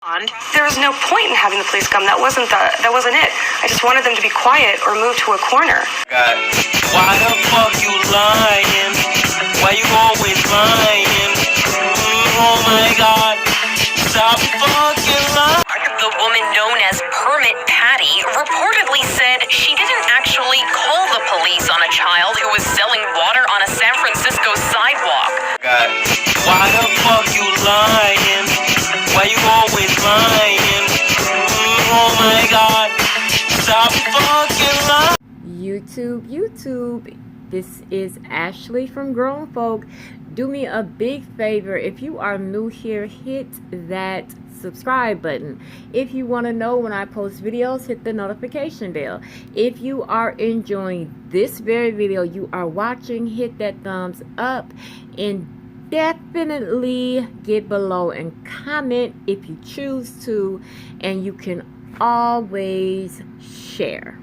There was no point in having the police come. That wasn't it. I just wanted them to be quiet or move to a corner. God, why the fuck you lying? Why you always lying? Oh my God, stop fucking lying. The woman known as Permit Patty reportedly said she didn't actually call the police on a child who was selling water on a San Francisco sidewalk. God, why the fuck you lying? Why you always lying? Oh my God, stop fucking lying. YouTube, this is Ashley from Grown Folk. Do me a big favor, if you are new here, hit that subscribe button. If you want to know when I post videos, hit the notification bell. If you are enjoying this very video you are watching, hit that thumbs up, and definitely get below and comment if you choose to, and you can always share.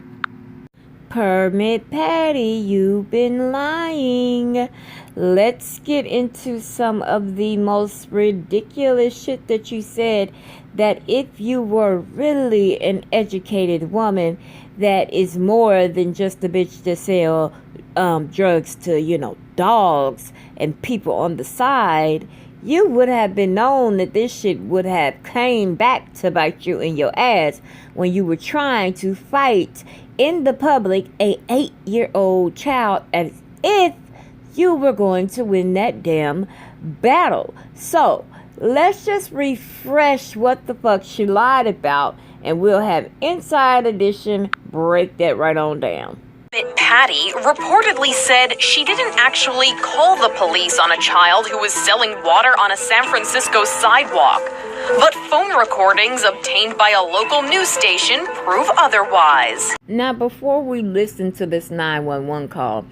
Permit Patty, you've been lying. Let's get into some of the most ridiculous shit that you said, that if you were really an educated woman that is more than just a bitch to sell drugs to, dogs and people on the side, you would have been known that this shit would have came back to bite you in your ass when you were trying to fight in the public a 8-year-old child, as if you were going to win that damn battle. So let's just refresh what the fuck she lied about, and we'll have Inside Edition break that right on down. Patty reportedly said she didn't actually call the police on a child who was selling water on a San Francisco sidewalk, but phone recordings obtained by a local news station prove otherwise. Now, before we listen to this 911 call,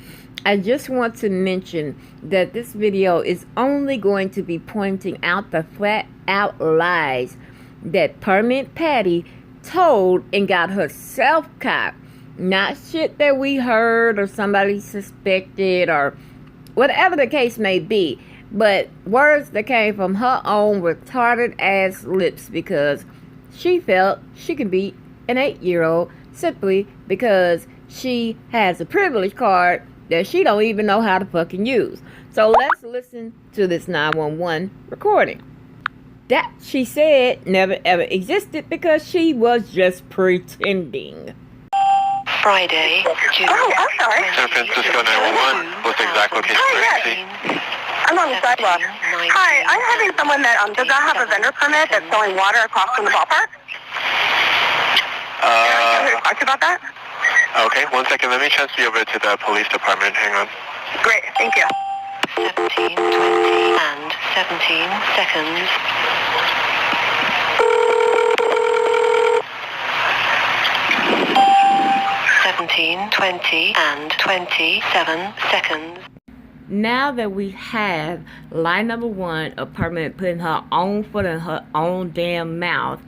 I just want to mention that this video is only going to be pointing out the flat out lies that Permit Patty told and got herself caught. Not shit that we heard or somebody suspected or whatever the case may be, but words that came from her own retarded ass lips, because she felt she could beat an 8-year-old simply because she has a privilege card that she don't even know how to fucking use. So let's listen to this 911 recording. That she said never ever existed because she was just pretending. Friday, June. Oh, I'm sorry. San Francisco 911. What's the exact location of the emergency? I'm on the sidewalk. Hi, I'm having someone that does not have a vendor permit that's selling water across from the ballpark. Can I talk about that? Okay, 1 second. Let me transfer you over to the police department. Hang on. Great, thank you. 17, 20, and 17 seconds. (17, 20, and 27 seconds). Now that we have lie number one of Permit putting her own foot in her own damn mouth,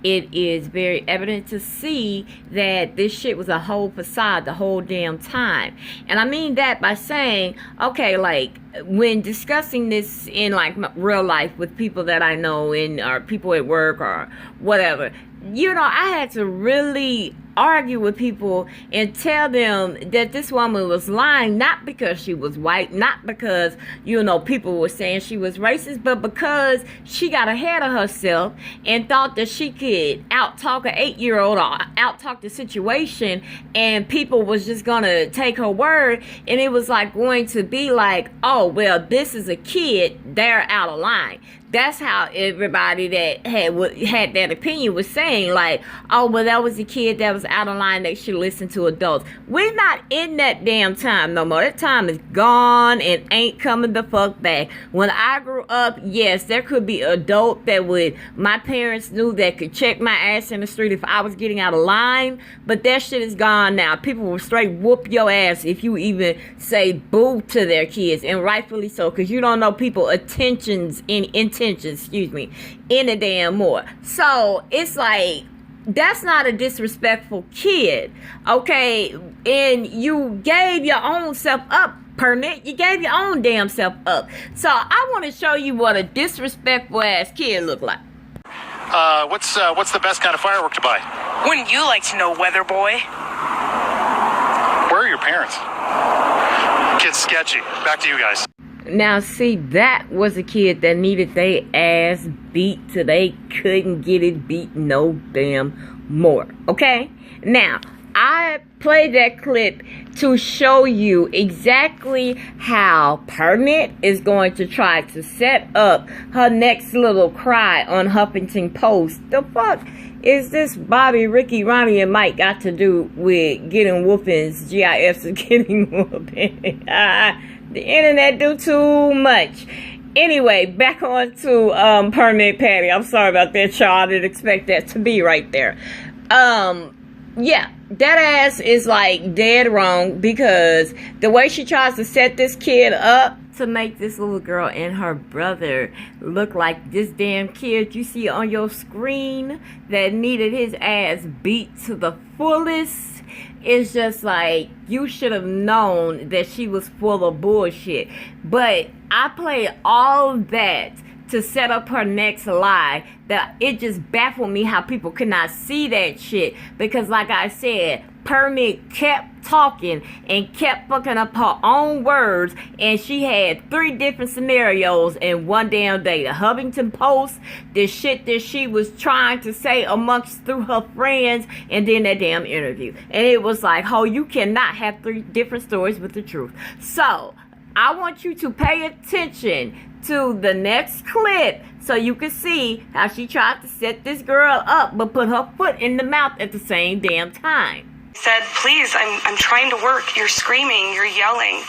it is very evident to see that this shit was a whole facade the whole damn time. And I mean that by saying, okay, like, when discussing this in like real life with people that I know or people at work or whatever, I had to really argue with people and tell them that this woman was lying, not because she was white, not because people were saying she was racist, but because she got ahead of herself and thought that she could out-talk an 8-year-old or out-talk the situation, and people was just gonna take her word, and it was like going to be like, oh well, this is a kid, they're out of line. That's how everybody that had that opinion was saying, like, oh, well, that was a kid that was out of line, that should listen to adults. We're not in that damn time no more. That time is gone and ain't coming the fuck back. When I grew up, yes, there could be adult that my parents knew that could check my ass in the street if I was getting out of line, but that shit is gone now. People will straight whoop your ass if you even say boo to their kids, and rightfully so, because you don't know people intentions in a damn more. So it's like, that's not a disrespectful kid, okay? And you gave your own self up, Permit. You gave your own damn self up. So I want to show you what a disrespectful ass kid look like. What's the best kind of firework to buy? Wouldn't you like to know, weather boy? Where are your parents? Kid's sketchy. Back to you guys. Now, see, that was a kid that needed their ass beat till they couldn't get it beat no damn more. Okay? Now, I played that clip to show you exactly how Permit is going to try to set up her next little cry on Huffington Post. The fuck is this Bobby, Ricky, Ronnie, and Mike got to do with getting whoopings, GIFs of getting whooping? The internet do too much. Anyway, back on to Permit Patty. I'm sorry about that, y'all. I didn't expect that to be right there. Yeah, that ass is like dead wrong because the way she tries to set this kid up to make this little girl and her brother look like this damn kid you see on your screen that needed his ass beat to the fullest is just like, you should have known that she was full of bullshit. But I played all that to set up her next lie, that it just baffled me how people could not see that shit, because like I said, Permit kept talking and kept fucking up her own words, and she had 3 different scenarios in one damn day. The Huffington Post, the shit that she was trying to say amongst through her friends, and then that damn interview. And it was like, oh, you cannot have 3 different stories with the truth. So I want you to pay attention to the next clip so you can see how she tried to set this girl up but put her foot in the mouth at the same damn time. Said, please, I'm trying to work. You're screaming, you're yelling,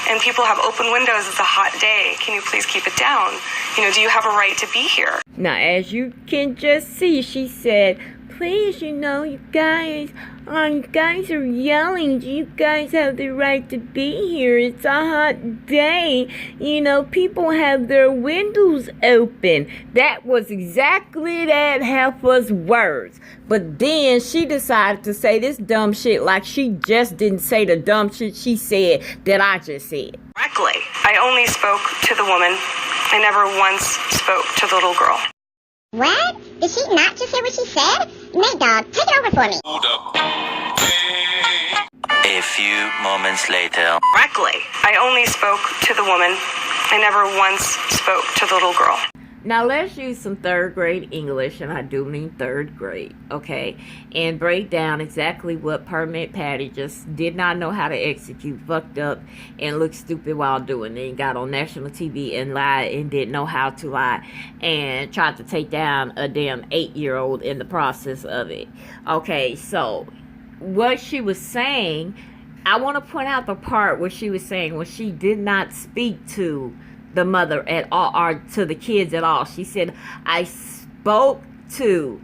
and people have open windows. It's a hot day. Can you please keep it down? You know, do you have a right to be here? Now, as you can just see, she said, please, you know, you guys are yelling. You guys have the right to be here. It's a hot day. You know, people have their windows open. That was exactly that heifer's words. But then she decided to say this dumb shit like she just didn't say the dumb shit she said that I just said. Correctly. I only spoke to the woman. I never once spoke to the little girl. What? Did she not just hear what she said? Nate Dog, take it over for me. Hold up. A few moments later. Correctly. I only spoke to the woman. I never once spoke to the little girl. Now let's use some 3rd grade English, and I do mean 3rd grade, okay? And break down exactly what Permit Patty just did not know how to execute, fucked up, and looked stupid while doing it. And got on national TV and lied and didn't know how to lie, and tried to take down a damn 8-year-old in the process of it. Okay, so what she was saying, I want to point out the part where she was saying when she did not speak to the mother at all, or to the kids at all. She said, I spoke to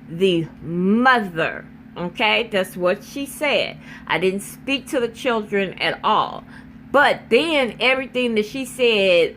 the mother. Okay, that's what she said. I didn't speak to the children at all. But then everything that she said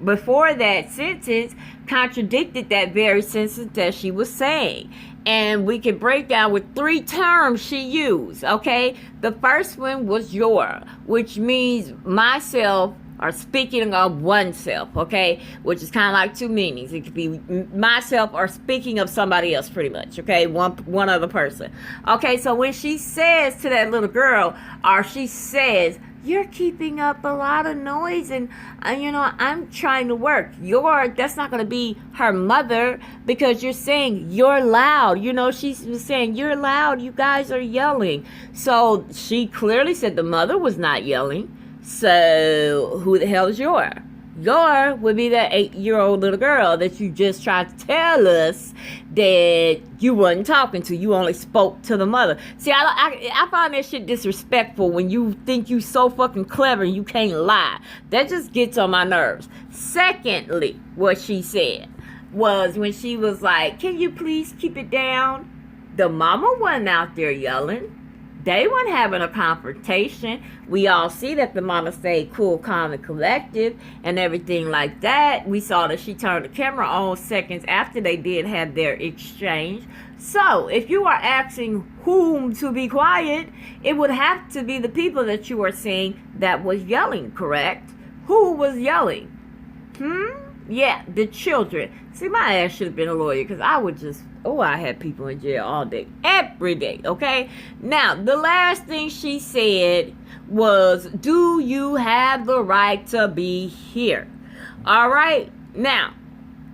before that sentence contradicted that very sentence that she was saying. And we can break down with 3 terms she used, okay? The first one was your, which means myself, or speaking of oneself, okay? Which is kind of like 2 meanings. It could be myself or speaking of somebody else, pretty much, okay? One other person. Okay, so when she says to that little girl, or she says, you're keeping up a lot of noise, and you know, I'm trying to work. That's not going to be her mother, because you're saying you're loud. You know, she was saying you're loud. You guys are yelling. So she clearly said the mother was not yelling. So who the hell is your? Your would be that 8-year-old little girl that you just tried to tell us that you wasn't talking to. You only spoke to the mother. See, I find that shit disrespectful when you think you so fucking clever and you can't lie. That just gets on my nerves. Secondly, what she said was when she was like, can you please keep it down? The mama wasn't out there yelling. They weren't having a confrontation. We all see that the mama stayed cool, calm, and collective and everything like that. We saw that she turned the camera on seconds after they did have their exchange. So, if you are asking whom to be quiet, it would have to be the people that you are seeing that was yelling, correct? Who was yelling? Yeah, the children. See, my ass should have been a lawyer because I would just, I had people in jail all day, every day, okay? Now, the last thing she said was, do you have the right to be here? All right? Now,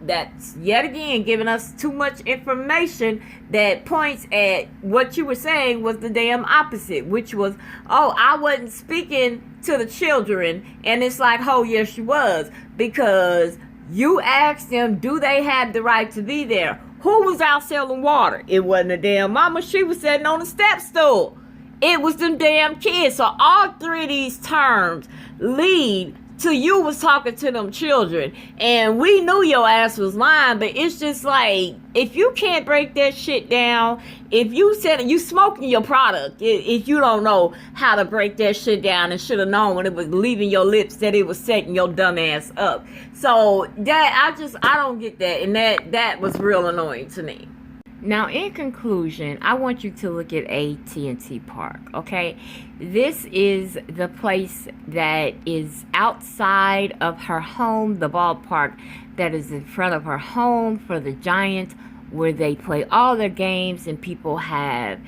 that's yet again giving us too much information that points at what you were saying was the damn opposite, which was, I wasn't speaking to the children. And it's like, yes, you was, because you asked them, do they have the right to be there? Who was out selling water? It wasn't a damn mama. She was sitting on a step stool. It was them damn kids. So all three of these terms lead to you was talking to them children. And we knew your ass was lying, but it's just like, if you can't break that shit down, if you said you smoking your product, if you don't know how to break that shit down and should have known when it was leaving your lips that it was setting your dumb ass up. So that, I don't get that. And that was real annoying to me. Now, in conclusion, I want you to look at AT&T Park, okay? This is the place that is outside of her home, the ballpark that is in front of her home for the Giants, where they play all their games and people have,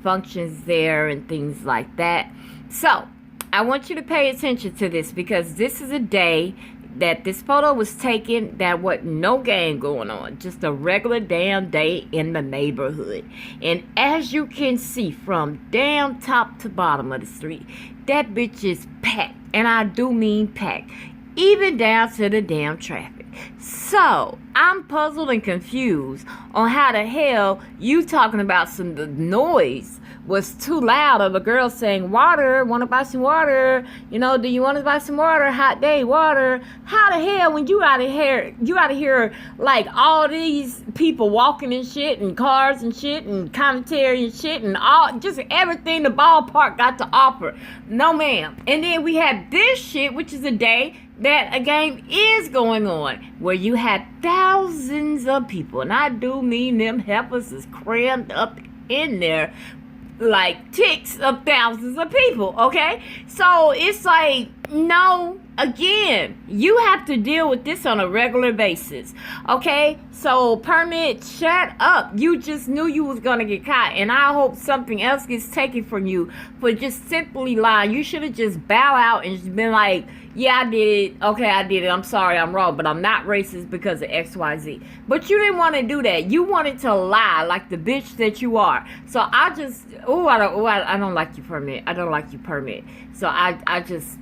functions there and things like that. So, I want you to pay attention to this because this is a day that this photo was taken that wasn't no game going on, just a regular damn day in the neighborhood. And as you can see from damn top to bottom of the street, that bitch is packed, and I do mean packed, even down to the damn traffic. So I'm puzzled and confused on how the hell you talking about the noise was too loud of a girl saying, water, want to buy some water, do you want to buy some water, hot day, water. How the hell when you out of here like all these people walking and shit and cars and shit and commentary and shit and all, just everything the ballpark got to offer. No ma'am. And then we have this shit, which is a day that a game is going on where you had thousands of people, and I do mean them heifers is crammed up in there like ticks of thousands of people, okay? So it's like, no, again, you have to deal with this on a regular basis, okay? So permit, shut up. You just knew you was gonna get caught, and I hope something else gets taken from you for just simply lying. You should have just bow out and just been like, yeah, I did it. Okay, I did it. I'm sorry, I'm wrong, but I'm not racist because of XYZ. But you didn't want to do that. You wanted to lie like the bitch that you are. So I just, I don't like you, permit. I don't like you, permit. So I just,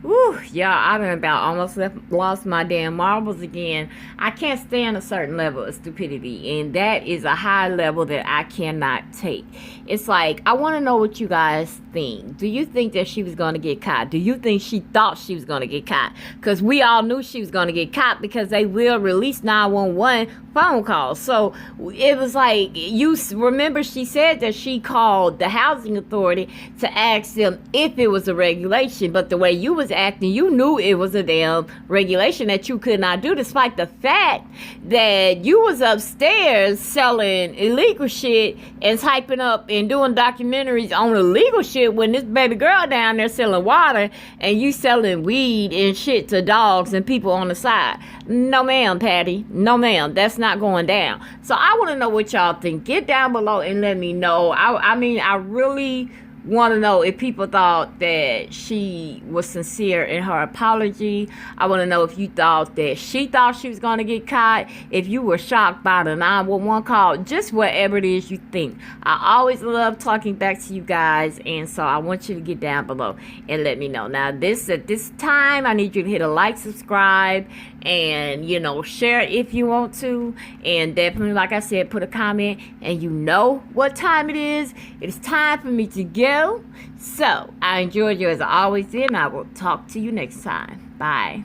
Woo, y'all, I done about almost lost my damn marbles again. I can't stand a certain level of stupidity, and that is a high level that I cannot take. It's like, I want to know what you guys think. Do you think that she was going to get caught? Do you think she thought she was going to get caught? Because we all knew she was going to get caught because they will release 911 phone calls. So it was like, you remember she said that she called the housing authority to ask them if it was a regulation, but the way you was acting, you knew it was a damn regulation that you could not do, despite the fact that you was upstairs selling illegal shit and typing up and doing documentaries on illegal shit when this baby girl down there selling water and you selling weed and shit to dogs and people on the side. No ma'am, Patty. No ma'am. That's not going down. So I want to know what y'all think. Get down below and let me know. I mean, I really want to know if people thought that she was sincere in her apology. I want to know if you thought that she thought she was going to get caught, if you were shocked by the 911 call, just whatever it is you think. I always love talking back to you guys, and so I want you to get down below and let me know. Now, at this time, I need you to hit a like, subscribe, and, share if you want to, and definitely, like I said, put a comment, and you know what time it is. It is time for me to go. So, I enjoyed you as I always did, and I will talk to you next time. Bye.